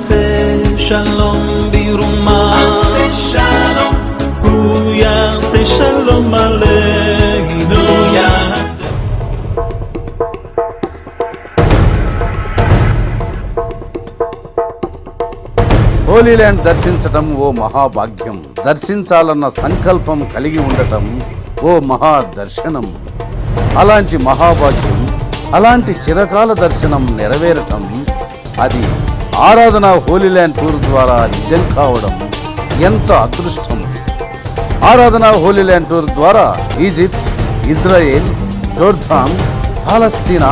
יעשה שלום ברומה, הוא יעשה שלום עלינו, יעשה. Holi land దర్శించటం ఓ మహాభాగ్యం. దర్శించాలన్న సంకల్పం కలిగి ఉండటం ఓ మహాదర్శనం. అలాంటి మహాభాగ్యం, అలాంటి చిరకాల దర్శనం నెరవేరటం, అది ఆరాధన హోలీ ల్యాండ్ టూర్ ద్వారా నిజం కావడం ఎంత అదృష్టం. ఆరాధన హోలీ ల్యాండ్ టూర్ ద్వారా ఈజిప్ట్, ఇజ్రాయెల్, జోర్దాన్, పాలస్తీనా,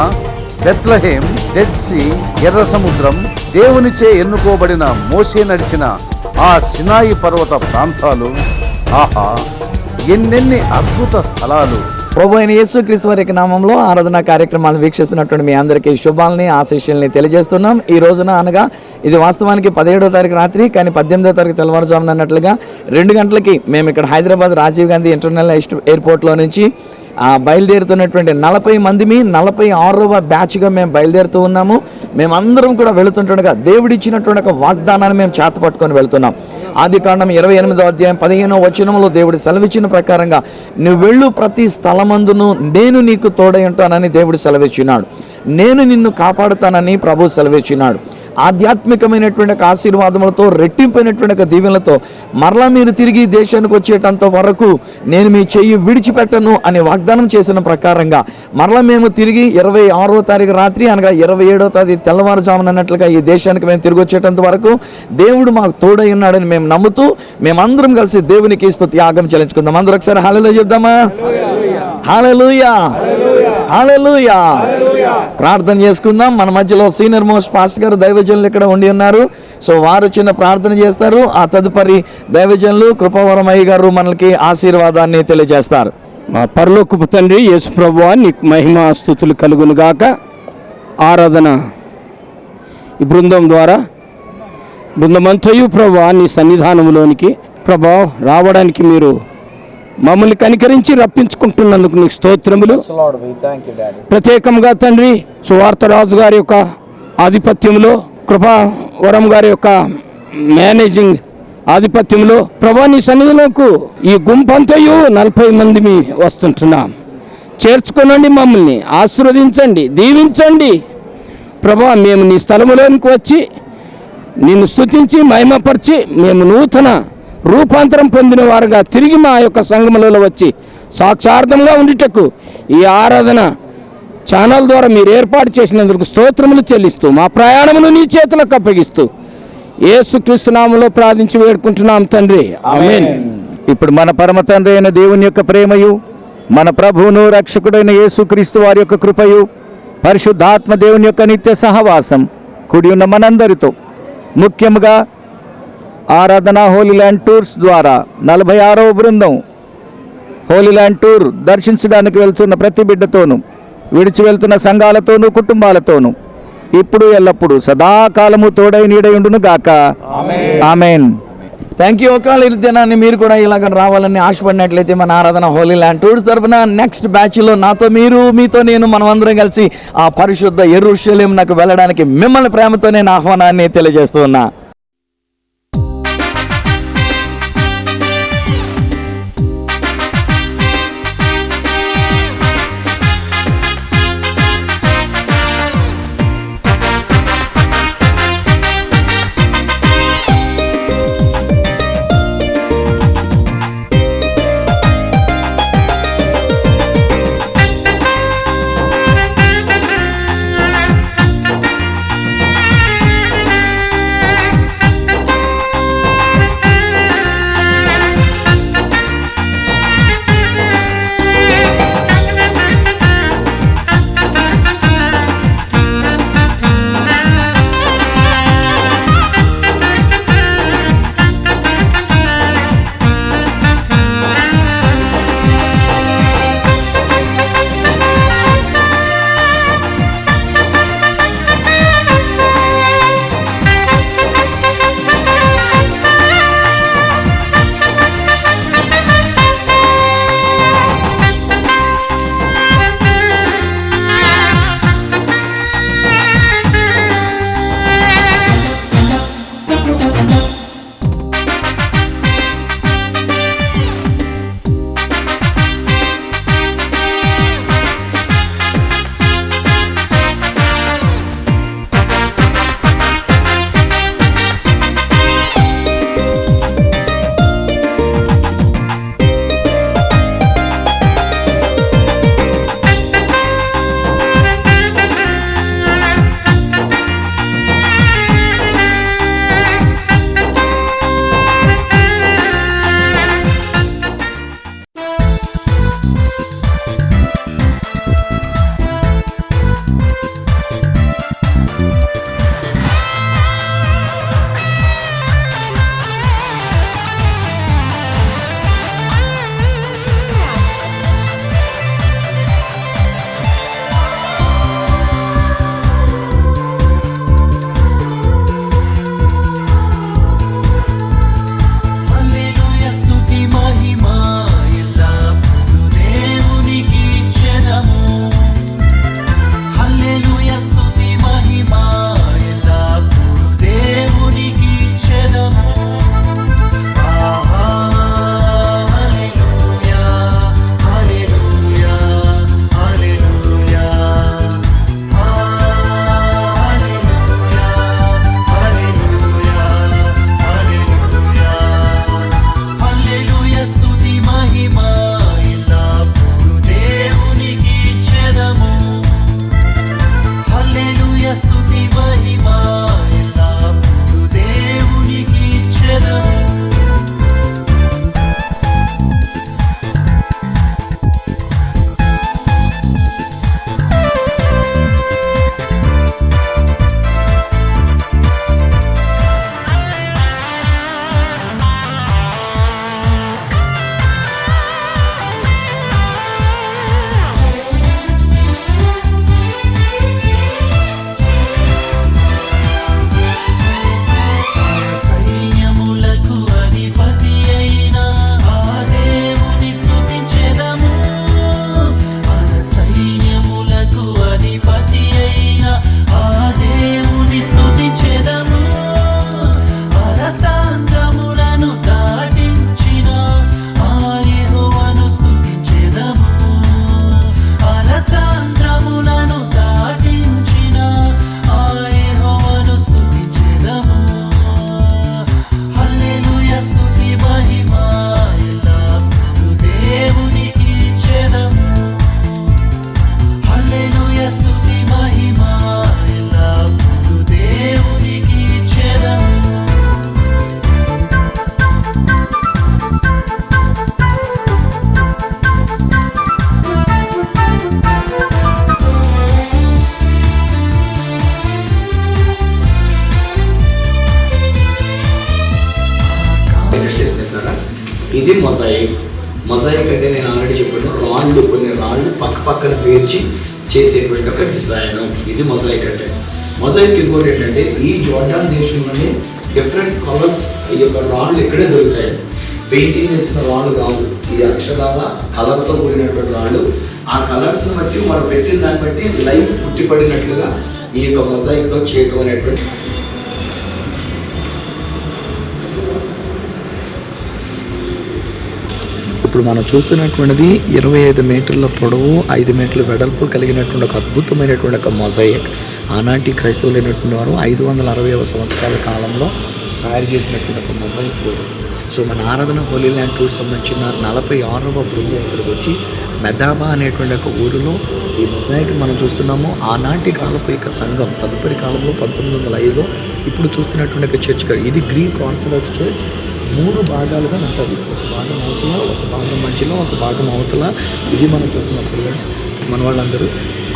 బెత్లహేం, డెడ్ సీ, ఎర్ర సముద్రం, దేవునిచే ఎన్నుకోబడిన మోషే నడిచిన ఆ సినాయి పర్వత ప్రాంతాలు, ఆహా ఎన్నెన్ని అద్భుత స్థలాలు. ప్రభు అయిన యేసుక్రీస్తు వారి నామంలో ఆరాధన కార్యక్రమాలను వీక్షిస్తున్నటువంటి మీ అందరికీ శుభాలని, ఆశీస్సుల్ని తెలియజేస్తున్నాం. ఈ రోజున అనగా ఇది వాస్తవానికి 17వ తారీఖు రాత్రి, కానీ 18వ తారీఖు తెల్లవారుజామున అన్నట్లుగా 2 గంటలకి మేము ఇక్కడ హైదరాబాద్ రాజీవ్ గాంధీ ఇంటర్నేషనల్ ఎయిర్పోర్ట్లో నుంచి బయలుదేరుతున్నటువంటి 40 మందిమి 46వ బ్యాచ్గా మేము బయలుదేరుతూ ఉన్నాము. మేమందరం కూడా వెళుతుంటుండగా దేవుడిచ్చినటువంటి ఒక వాగ్దానాన్ని మేము చేతపట్టుకొని వెళ్తున్నాం. ఆదికాండం 28వ అధ్యాయం 15వ వచనంలో దేవుడు సెలవిచ్చిన ప్రకారంగా నువ్వు వెళ్ళు ప్రతి స్థలమందును నేను నీకు తోడై ఉంటానని దేవుడు సెలవిచ్చినాడు. నేను నిన్ను కాపాడుతానని ప్రభు సెలవిచ్చినాడు. ఆధ్యాత్మికమైనటువంటి ఆశీర్వాదములతో, రెట్టింపైనటువంటి దీవెనలతో మరలా మీరు తిరిగి దేశానికి వచ్చేటంత వరకు నేను మీ చెయ్యి విడిచిపెట్టను అని వాగ్దానం చేసిన ప్రకారంగా మరలా మేము తిరిగి 26వ తారీఖు రాత్రి అనగా 27వ తారీఖు తెల్లవారుజామున అన్నట్లుగా ఈ దేశానికి మేము తిరిగి వచ్చేటంత వరకు దేవుడు మాకు తోడై ఉన్నాడని మేము నమ్ముతూ మేమందరం కలిసి దేవునికి స్తుత్యాగం చెల్లించుకుందాం. అందరూ ఒకసారి హల్లెలూయా చెప్దామా? హల్లెలూయా, హల్లెలూయా. ప్రార్థన చేసుకుందాం. మన మధ్యలో సీనియర్ మోస్ట్ పాస్టర్ గారు దైవజనులు ఇక్కడ ఉండి ఉన్నారు. సో వారు చిన్న ప్రార్థన చేస్తారు. ఆ తదుపరి దైవజనులు కృపావరమయ్య గారు మనకి ఆశీర్వాదాన్ని తెలియజేస్తారు. మా పరలోకపు తండ్రి యేసు ప్రభువా, నీకు మహిమ స్తుతులు కలుగును గాక. ఆరాధన ఈ బృందం ద్వారా బృందమంతయు ప్రభువా నీ సన్నిధానంలోనికి ప్రభా రావడానికి మీరు మమ్మల్ని కనికరించి రప్పించుకుంటున్నందుకు నీకు స్తోత్రములు. ప్రత్యేకంగా తండ్రి సువార్త రాజు గారి యొక్క ఆధిపత్యంలో, కృపావరం గారి యొక్క మేనేజింగ్ ఆధిపత్యంలో ప్రభా నీ సన్నిధిలోకి ఈ గుంపంతయు 40 మందిని వస్తుంటున్నాం. చేర్చుకోనండి, మమ్మల్ని ఆశీర్వదించండి, దీవించండి ప్రభా. మేము నీ స్థలములోనికి వచ్చి నిన్ను స్తుతించి మహిమపరిచి మేము నూతన రూపాంతరం పొందిన వారుగా తిరిగి మా యొక్క సంఘములలో వచ్చి సాక్షార్థంగా ఉండుటకు ఈ ఆరాధన ఛానల్ ద్వారా మీరు ఏర్పాటు చేసినందుకు స్తోత్రములు చెల్లిస్తూ మా ప్రయాణమును నీ చేతులకు అప్పగిస్తూ యేసుక్రీస్తు నామములో ప్రార్థించి వేడుకుంటున్నాం తండ్రి, ఆమేన్. ఇప్పుడు మన పరమ తండ్రి అయిన దేవుని యొక్క ప్రేమయు, మన ప్రభువును రక్షకుడైన యేసుక్రీస్తు వారి యొక్క కృపయు, పరిశుద్ధాత్మ దేవుని యొక్క నిత్య సహవాసం కూడి ఉన్న మనందరితో, ముఖ్యంగా ఆరాధన హోలీ ల్యాండ్ టూర్స్ ద్వారా 46వ బృందం హోలీ ల్యాండ్ టూర్ దర్శించడానికి వెళ్తున్న ప్రతి బిడ్డతోనూ, విడిచి వెళ్తున్న సంఘాలతోనూ, కుటుంబాలతోనూ ఇప్పుడు ఎల్లప్పుడూ సదాకాలము తోడై నీడై ఉండును గాక. ఆమేన్. Thank you. ఒకవేళ ఈ దినాన్ని మీరు కూడా ఇలాగ రావాలని ఆశపడినట్లయితే మన ఆరాధన హోలీ ల్యాండ్ టూర్స్ తరఫున నెక్స్ట్ బ్యాచ్లో నాతో మీరు, మీతో నేను, మనం అందరం కలిసి ఆ పరిశుద్ధ యెరూషలేమునకు వెళ్ళడానికి మిమ్మల్ని ప్రేమతో నేను ఆహ్వానాన్ని తెలియజేస్తూ ఉన్నా. ఇది మొజాయిక్. మొజాయిక్ అంటే నేను ఆల్రెడీ చెప్పాను, కొన్ని రాళ్ళు పక్క పక్కన పేర్చి చేసేటువంటి ఒక డిజైన్. ఇది మొజాయిక్ అంటే. మొజాయిక్ ఇంకోటి ఏంటంటే, ఈ జోర్డాన్ దేశంలోనే డిఫరెంట్ కలర్స్ ఈ యొక్క రాళ్ళు ఇక్కడే దొరుకుతాయి. పెయింటింగ్ చేసిన రాళ్ళు కాదు, ఈ అక్షరాల కలర్తో కూడినటువంటి రాళ్ళు. ఆ కలర్స్ బట్టి మనం పెట్టిన దాన్ని బట్టి లైఫ్ పుట్టిపడినట్లుగా ఈ యొక్క మొజాయిక్తో చేయటం అనేటువంటి. ఇప్పుడు మనం చూస్తున్నటువంటిది 25 మీటర్ల పొడవు, 5 మీటర్ల వెడల్పు కలిగినటువంటి ఒక అద్భుతమైనటువంటి ఒక మొజాయిక్. ఆనాటి క్రైస్తవులు అయినటువంటి వారు 560వ సంవత్సరాల కాలంలో తయారు చేసినటువంటి ఒక మొజాయిక్. సో మన ఆరాధన హోలీ ల్యాండ్ టూర్ సంబంధించిన 46వ బృందం ఇక్కడికి వచ్చి మెదాబా అనేటువంటి ఒక ఊరిలో ఈ మొజాయిక్ మనం చూస్తున్నాము. ఆనాటి కాలపు యొక్క సంఘం తదుపరి కాలంలో 1905లో ఇప్పుడు చూస్తున్నటువంటి ఒక చర్చ్. ఇది గ్రీక్ ఆర్థడాక్స్ చర్చ్. 3 భాగాలుగా ఉంటుంది. ఒక భాగం అవతల, ఒక భాగం మధ్యలో, ఒక భాగం అవతల. ఇది మనం చూస్తున్న పిల్లర్స్. మన వాళ్ళందరూ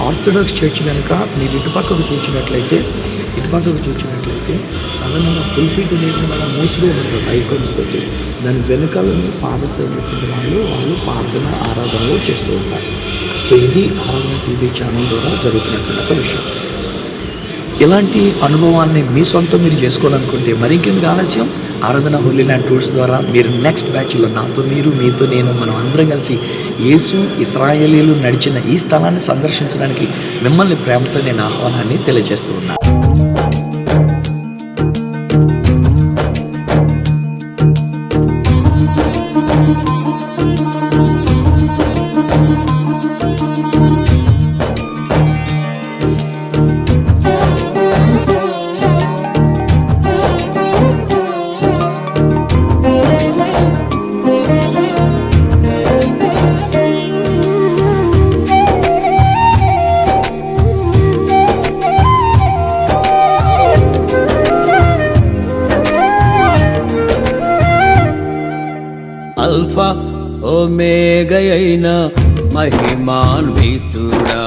ఆర్థడాక్స్ చర్చ్ కనుక మీరు ఇటుపక్కకు చూసినట్లయితే సాధారణంగా పుల్పిట్ అనేది మనం మూసివేయ ఉంటుంది ఐకాన్స్ తోటి. దాని వెనకాల ఫాదర్స్ అయినటువంటి వాళ్ళు ప్రార్థన ఆరాధనలు చేస్తూ ఉంటారు. సో ఇది ఆరాధన టీవీ ఛానల్ ద్వారా జరుగుతున్నటువంటి ఒక విషయం. ఇలాంటి అనుభవాన్ని మీ సొంతం మీరు చేసుకోవాలనుకుంటే మరి ఇంకెందుకు ఆలస్యం, ఆరాధన హోలీ ల్యాండ్ టూర్స్ ద్వారా మీరు నెక్స్ట్ బ్యాచ్లో నాతో మీరు, మీతో నేను, మనం అందరం కలిసి యేసు ఇశ్రాయేలీయులు నడిచిన ఈ స్థలాన్ని సందర్శించడానికి మిమ్మల్ని ప్రేమతో నేను ఆహ్వానాన్ని తెలియజేస్తూ ఉన్నాను. అల్ఫా ఒమేగయైన మహిమాన్వితుడా,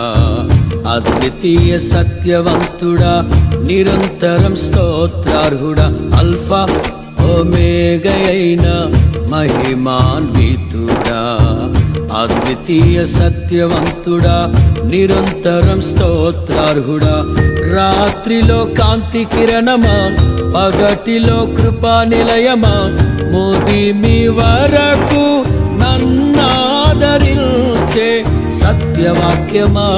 అద్వితీయ సత్యవంతుడా, నిరంతరం స్తోత్రార్హుడా. అల్ఫా ఒమేగయైన మహిమాన్వితుడా, అద్వితీయ సత్యవంతుడా, నిరంతరం స్తోత్రార్హుడా. రాత్రిలో కాంతి కిరణమా, పగటిలో కృపా నిలయమా, ముదిమి వరకు నన్నాదరించే సత్యవాక్యమా,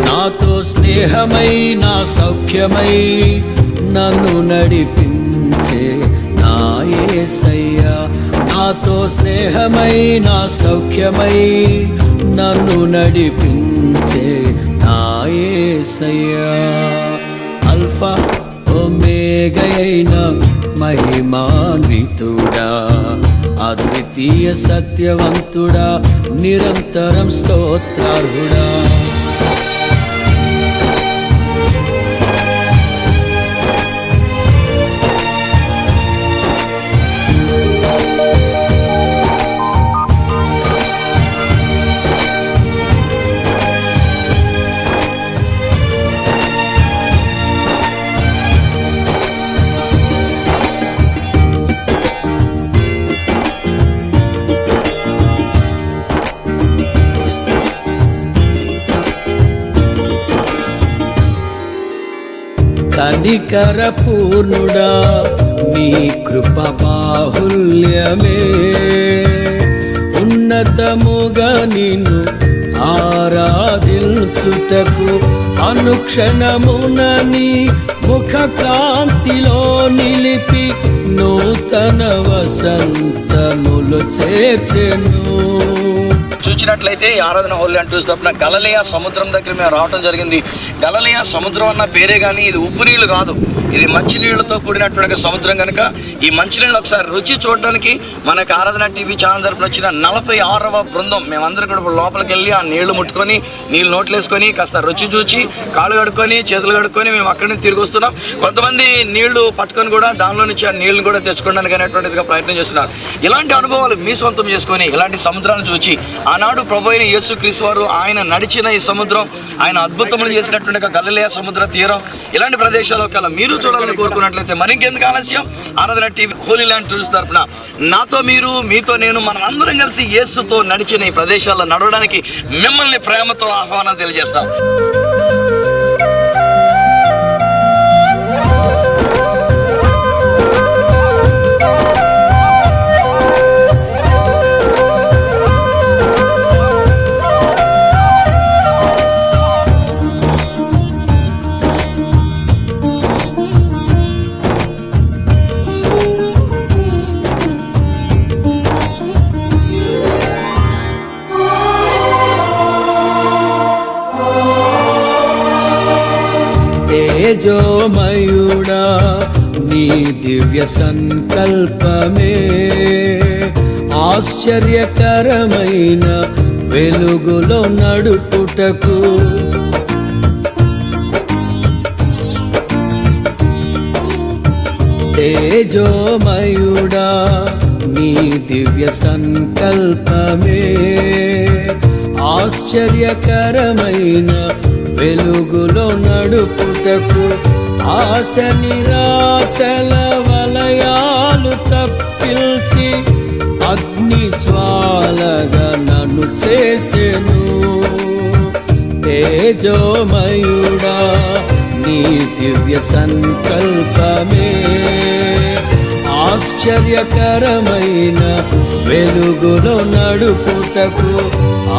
నాతో స్నేహమై నా సౌఖ్యమై నన్ను నడిపించే నా యేసయ్యా. నాతో స్నేహమై నా సౌఖ్యమై నన్ను నడిపించే నా యేసయ్యా. అల్ఫా ఒమేగయైన మహిమాన్వితుడా, అద్వితీయ సత్యవంతుడా, నిరంతరం స్తోత్రార్హుడా. కనికర పూర్ణుడా, నీ కృప బాహుల్యమే, ఉన్నతముగా నిన్ను ఆరాధించుటకు అనుక్షణమున నీ ముఖ కాంతిలో నిలిపి నూతన వసంతములు చేర్చెను. చూసినట్లయితే ఈ ఆరాధన హోలీ ల్యాండ్ టూర్స్ తరపున గలిలయ సముద్రం దగ్గర మేము రావడం జరిగింది. గలిలయ సముద్రం అన్న పేరే కానీ ఇది ఉప్పు నీళ్ళు కాదు, ఇది మంచినీళ్ళతో కూడినటువంటి సముద్రం కనుక ఈ మంచినీళ్ళు ఒకసారి రుచి చూడడానికి మనకు ఆరాధన టీవీ ఛానల్ తరపున వచ్చిన 46వ బృందం మేమందరం కూడా లోపలికి వెళ్ళి ఆ నీళ్లు ముట్టుకొని నీళ్ళు నోట్లు వేసుకొని కాస్త రుచి చూచి కాళ్ళు కడుక్కొని చేతులు కడుక్కొని మేము అక్కడి నుంచి తిరిగి వస్తున్నాం. కొంతమంది నీళ్లు పట్టుకొని కూడా దానిలో నుంచి ఆ నీళ్లు కూడా తెచ్చుకోవడానికి అనేటువంటిదిగా ప్రయత్నం చేస్తున్నారు. ఇలాంటి అనుభవాలు మీ సొంతం చేసుకొని ఇలాంటి సముద్రాలను చూచి ఆనాడు ఆనాడు ప్రభు అయిన యేసుక్రీస్తు వారు ఆయన నడిచిన ఈ సముద్రం, ఆయన అద్భుతములు చేసినటువంటి గలిలయ సముద్ర తీరం, ఇలాంటి ప్రదేశాల్లో కల్లా మీరు చూడాలని కోరుకున్నట్లయితే మరి ఇంకెందుకు ఆలస్యం, ఆరాధన టీవీ హోలీ ల్యాండ్ టూరిస్ట్ తరపున నాతో మీరు, మీతో నేను, మనం అందరం కలిసి యేసుతో నడిచిన ఈ ప్రదేశాల్లో నడవడానికి మిమ్మల్ని ప్రేమతో ఆహ్వానం తెలియజేస్తాం. తేజోమయుడా నీ దివ్య సంకల్పమే ఆశ్చర్యకరమైన వెలుగులో నడుపుటకు తేజోమయుడా నీ దివ్య సంకల్పమే ఆశ్చర్యకరమైన వెలుగులో నడుపుటకు ఆశ నిరాశల వలయాలు తప్పిల్చి అగ్ని జ్వాలగా నన్ను చేసెను. తేజోమయుడా నీ దివ్య సంకల్పమే ఆశ్చర్యకరమైన వెలుగులో నడుపుటకు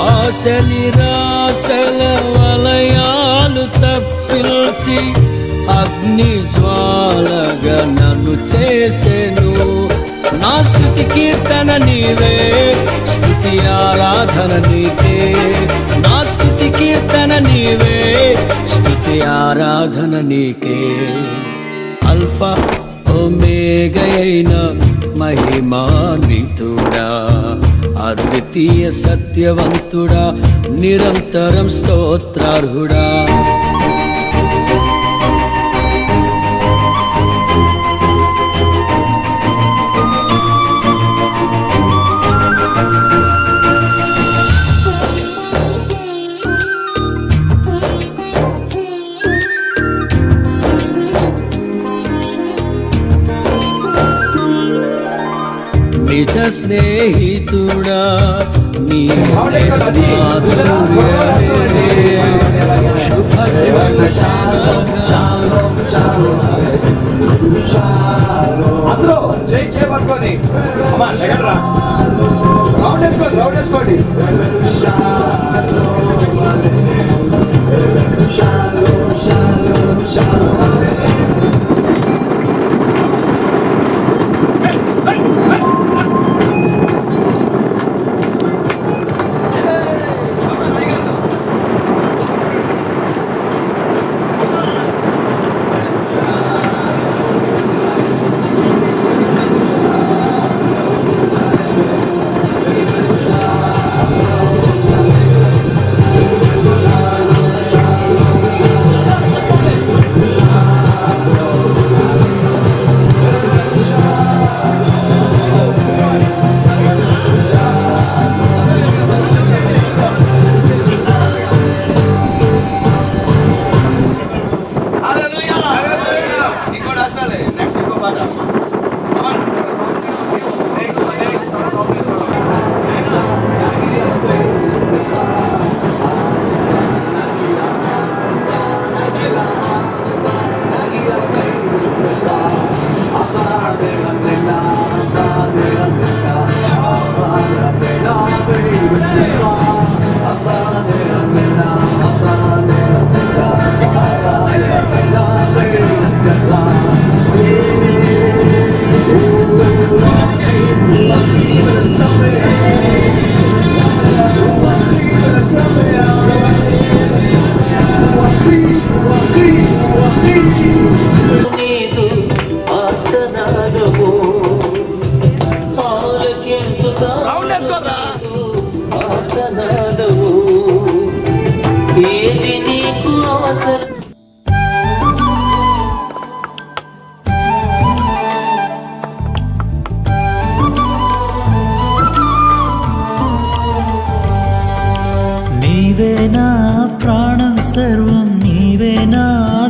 ఆశ నిరాశల వలయాలు తప్పిల్చి అగ్ని జ్వాలగా నన్ను చేసెను. నా స్తుతి కీర్తన నీవే, స్తుతి ఆరాధన నీకే. నా స్తుతి కీర్తన నీవే, స్తుతి ఆరాధన నీకే. అల్ఫా ఒమేగయైన మహిమాన్వితుడా, అద్వితీయ సత్యవంతుడా, నిరంతరం స్తోత్రార్హుడా. నిజ స్నేహితుడా నీ మాధుర్యమే శుభ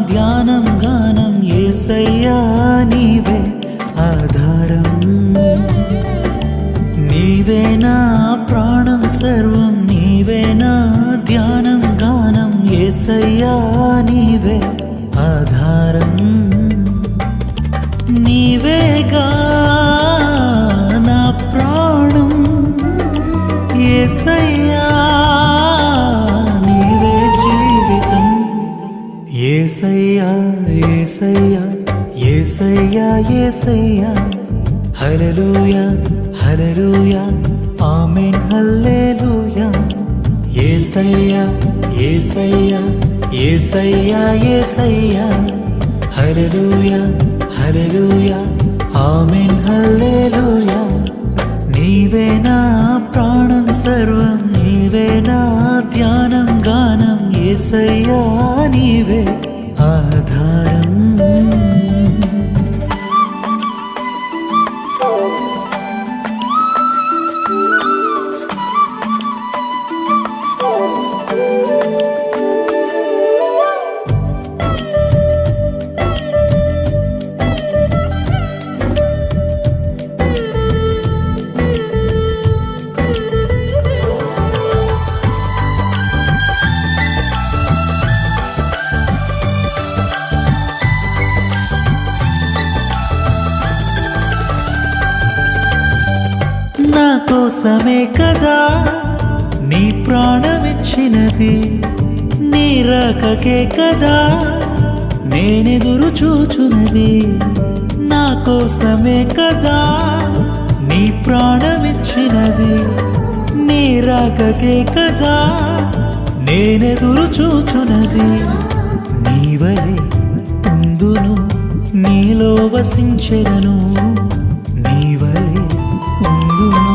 ధ్యానం గానం యేసయ్యా నీవే ఆధారం, నీవే నా ప్రాణం సర్వం, నీవే నా ధ్యానం గానం యేసయ్యా నీవే ఆధారం, నీవేగా నా ప్రాణం యేసయ్యా నీవే జీవితం, యేసయ్యా యేసయ్యా యేసయ్యా యేసయ్యా హల్లెలూయా హల్లెలూయా ఆమేన్ హల్లెలూయా, యేసయ్యా యేసయ్యా యేసయ్యా యేసయ్యా హల్లెలూయా హల్లెలూయా ఆమేన్ హల్లెలూయా, నీవే నా ప్రాణం సర్వం, నీవే నా ధ్యానం గానం యేసయ్యా నీవే ఆధారం. నా కోసమే కదా నీ ప్రాణమిచ్చినది, నీ రాకకే కదా నేనెదురు చూచున్నది, నా కోసమే కదా నీ ప్రాణమిచ్చినది, నీ రాకకే కదా నేనెదురు చూచున్నది, నీవలే ఉందును నీలో వసించెదను, నీవలే ఉందును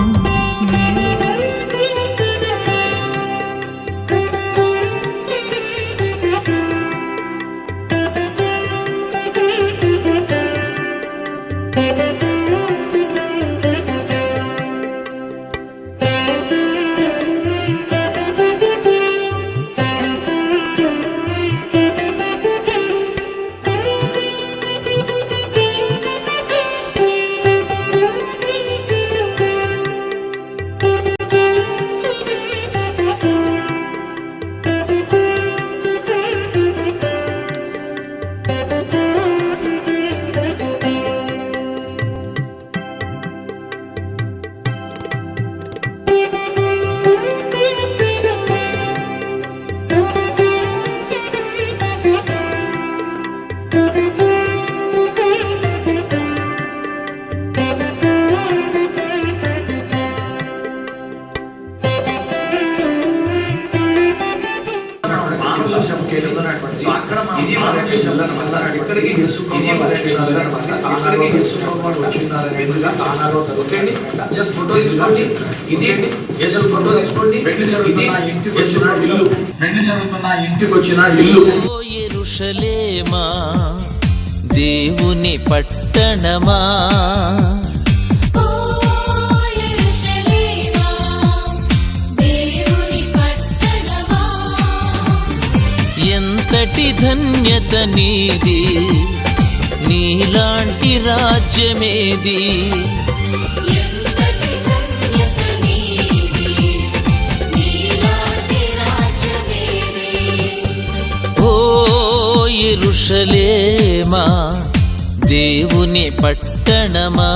యెరూషలేమా దేవుని పట్టణమా, ఎంతటి ధన్యత నీది, నీలాంటి రాజ్యమేది, ఓ యెరూషలేమా దేవుని పట్టణమా.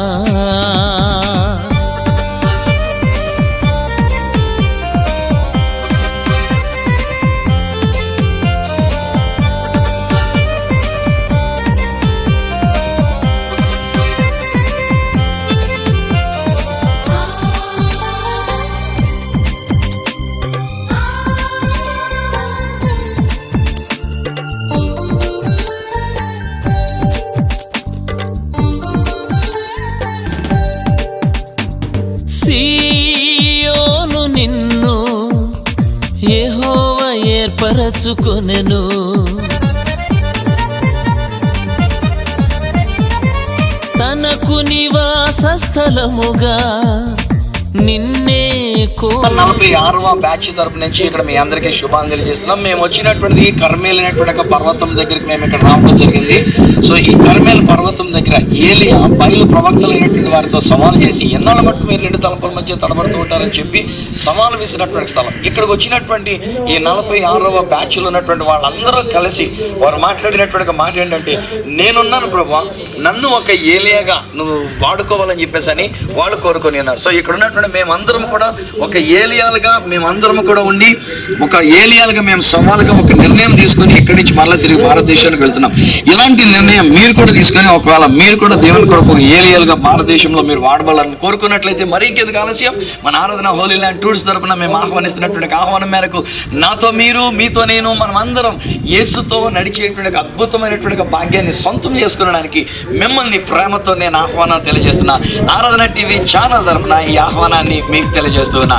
సీయోను నిన్ను యెహోవా ఏర్పరచుకొనెను, తనకు నివాస స్థలముగా నిన్నే కో 46వ బ్యాచ్ తరపు నుంచి ఇక్కడ మీ అందరికీ శుభాన్ని తెలియజేస్తున్నాం. మేము వచ్చినటువంటిది కర్మేల్ అనేటువంటి ఒక పర్వతం దగ్గరికి మేము ఇక్కడ రావడం జరిగింది. సో ఈ కర్మేల్ పర్వతం దగ్గర ఏలియా బయలు ప్రవక్తలైనటువంటి వారితో సవాలు చేసి ఎన్నాళ్ళ మట్టు మీరు 2 తలపుల మధ్య తడబడుతూ ఉంటారని చెప్పి సవాలు విసినటువంటి స్థలం. ఇక్కడికి వచ్చినటువంటి ఈ 46వ బ్యాచ్లో ఉన్నటువంటి వాళ్ళందరూ కలిసి వారు మాట్లాడినటువంటి మాట ఏంటంటే, నేనున్నాను ప్రభువా, నన్ను ఒక ఏలియాగా నువ్వు వాడుకోవాలని చెప్పేసి అని వాళ్ళు కోరుకొని ఉన్నారు. సో ఇక్కడ ఉన్నటువంటి మేమందరం కూడా ఒక ఏలియాలుగా మేమందరం కూడా ఉండి ఒక ఏలియాలుగా మేము సవాలుగా ఒక నిర్ణయం తీసుకొని ఇక్కడి నుంచి మళ్ళీ తిరిగి భారతదేశానికి వెళ్తున్నాం. ఇలాంటి నిర్ణయం మీరు కూడా తీసుకొని ఒకవేళ మీరు కూడా దేవుని కొరకు ఒక ఏలియాలుగా భారతదేశంలో మీరు వాడబడాలని కోరుకున్నట్లయితే మరీ ఇంకెందుకు ఆలస్యం, మన ఆరాధన హోలీ ల్యాండ్ టూర్స్ తరపున మేము ఆహ్వానిస్తున్నటువంటి ఆహ్వానం మేరకు నాతో మీరు, మీతో నేను, మనం అందరం యేసుతో నడిచేటువంటి అద్భుతమైనటువంటి భాగ్యాన్ని సొంతం చేసుకోవడానికి మిమ్మల్ని ప్రేమతో నేను ఆహ్వానం తెలియజేస్తున్నా. ఆరాధన టీవీ ఛానల్ తరపున ఈ ఆహ్వానాన్ని మీకు తెలియజేస్తున్నా.